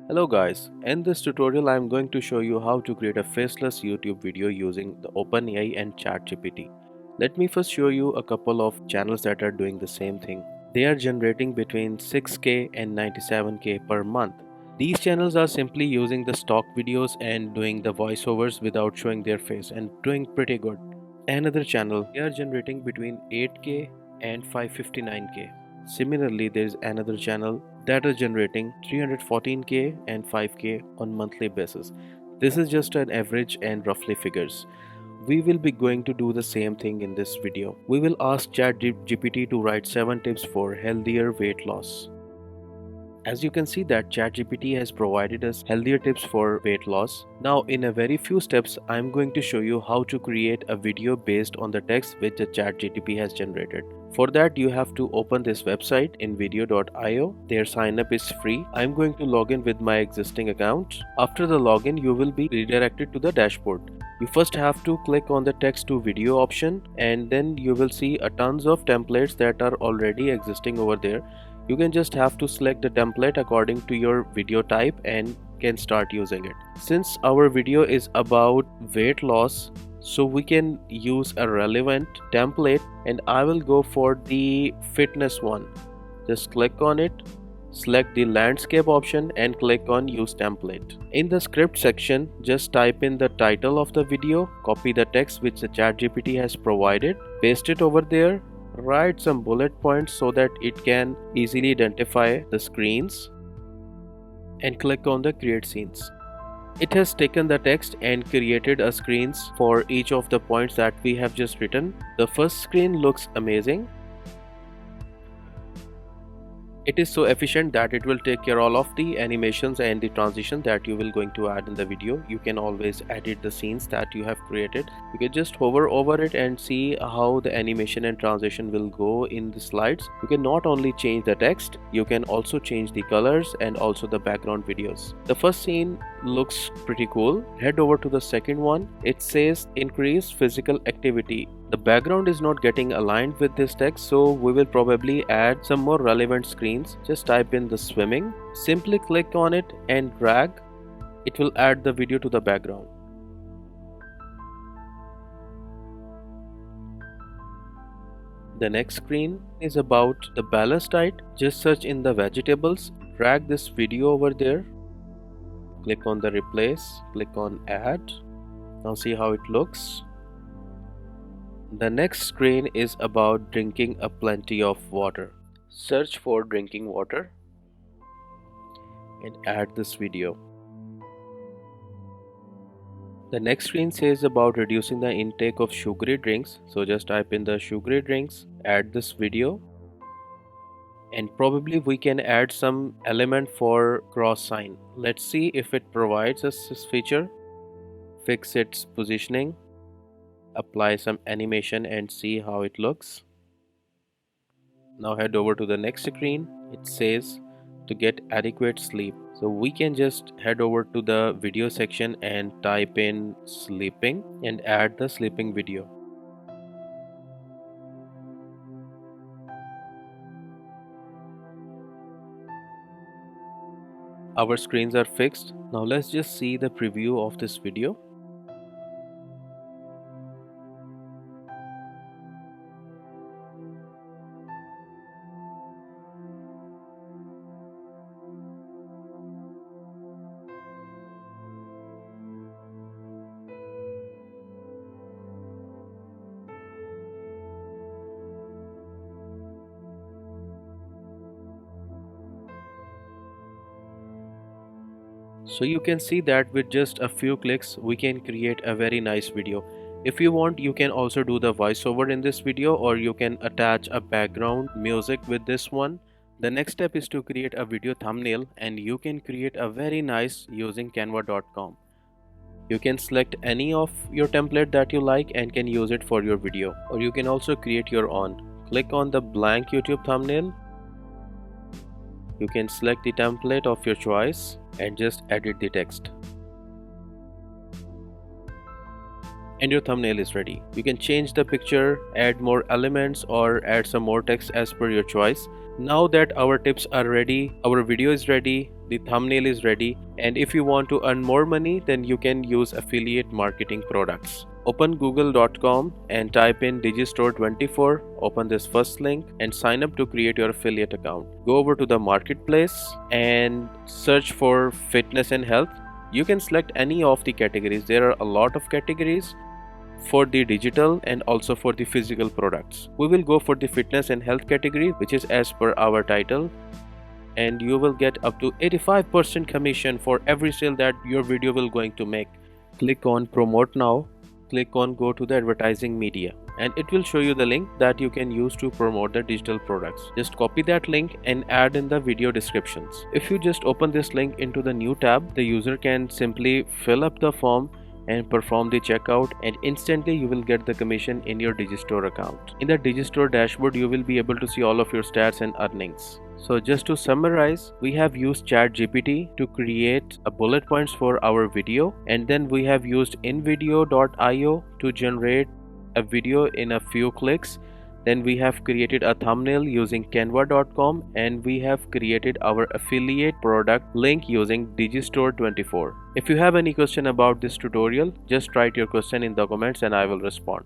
Hello guys, in this tutorial I am going to show you how to create a faceless YouTube video using the OpenAI and ChatGPT. Let me first show you a couple of channels that are doing the same thing. They are generating between 6K and 97K per month. These channels are simply using the stock videos and doing the voiceovers without showing their face and doing pretty good. Another channel, they are generating between 8K and 559K. Similarly, there is another channel that is generating 314K and 5K on monthly basis. This is just an average and roughly figures. We will be going to do the same thing in this video. We will ask ChatGPT to write 7 tips for healthier weight loss. As you can see that ChatGPT has provided us healthier tips for weight loss. Now in a very few steps I am going to show you how to create a video based on the text which the ChatGPT has generated. For that you have to open this website invideo.io. Their sign up is free. I am going to log in with my existing account. After the login you will be redirected to the dashboard. You first have to click on the text to video option and then you will see a tons of templates that are already existing over there. You can just have to select the template according to your video type and can start using it. Since our video is about weight loss, so we can use a relevant template and I will go for the fitness one. Just click on it, select the landscape option and click on use template. In the script section, just type in the title of the video, copy the text which the ChatGPT has provided, paste it over there. Write some bullet points so that it can easily identify the screens and click on the create scenes. It has taken the text and created a screens for each of the points that we have just written. The first screen looks amazing. It is so efficient that it will take care all of the animations and the transition that you will going to add in the video. You can always edit the scenes that you have created. You can just hover over it and see how the animation and transition will go in the slides. You can not only change the text, you can also change the colors and also the background videos. The first scene looks pretty cool. Head over to the second one. It says increase physical activity. The background is not getting aligned with this text, so we will probably add some more relevant screens. Just type in the swimming, simply click on it and drag. It will add the video to the background. The next screen is about the balanced diet. Just search in the vegetables, drag this video over there, click on the replace, click on add. Now see how it looks. The next screen is about drinking a plenty of water. Search for drinking water and add this video. The next screen says about reducing the intake of sugary drinks. So just type in the sugary drinks, add this video, and probably we can add some element for cross sign. Let's see if it provides us this feature. Fix its positioning, apply some animation and see how it looks. Now head over to the next screen. It says to get adequate sleep. So we can just head over to the video section and type in sleeping and add the sleeping video. Our screens are fixed. Now let's just see the preview of this video. So you can see that with just a few clicks we can create a very nice video. If you want, you can also do the voiceover in this video, or you can attach a background music with this one. The next step is to create a video thumbnail, and you can create a very nice using canva.com. You can select any of your template that you like and can use it for your video, or you can also create your own. Click on the blank YouTube thumbnail. You can select the template of your choice and just edit the text. and your thumbnail is ready. You can change the picture, add more elements, or add some more text as per your choice. Now that our tips are ready, our video is ready, the thumbnail is ready, and if you want to earn more money, then you can use affiliate marketing products. Open google.com and type in digistore24, open this first link and sign up to create your affiliate account. Go over to the marketplace and search for fitness and health. You can select any of the categories. There are a lot of categories for the digital and also for the physical products. We will go for the fitness and health category, which is as per our title, and you will get up to 85% commission for every sale that your video will going to make. Click on promote now, click on go to the advertising media, and it will show you the link that you can use to promote the digital products. Just copy that link and add in the video descriptions. If you just open this link into the new tab, the user can simply fill up the form and perform the checkout, and instantly you will get the commission in your Digistore account. In the Digistore dashboard, you will be able to see all of your stats and earnings. So just to summarize, we have used ChatGPT to create a bullet points for our video, and then we have used Invideo.io to generate a video in a few clicks. Then we have created a thumbnail using Canva.com, and we have created our affiliate product link using Digistore24. If you have any question about this tutorial, just write your question in the comments and I will respond.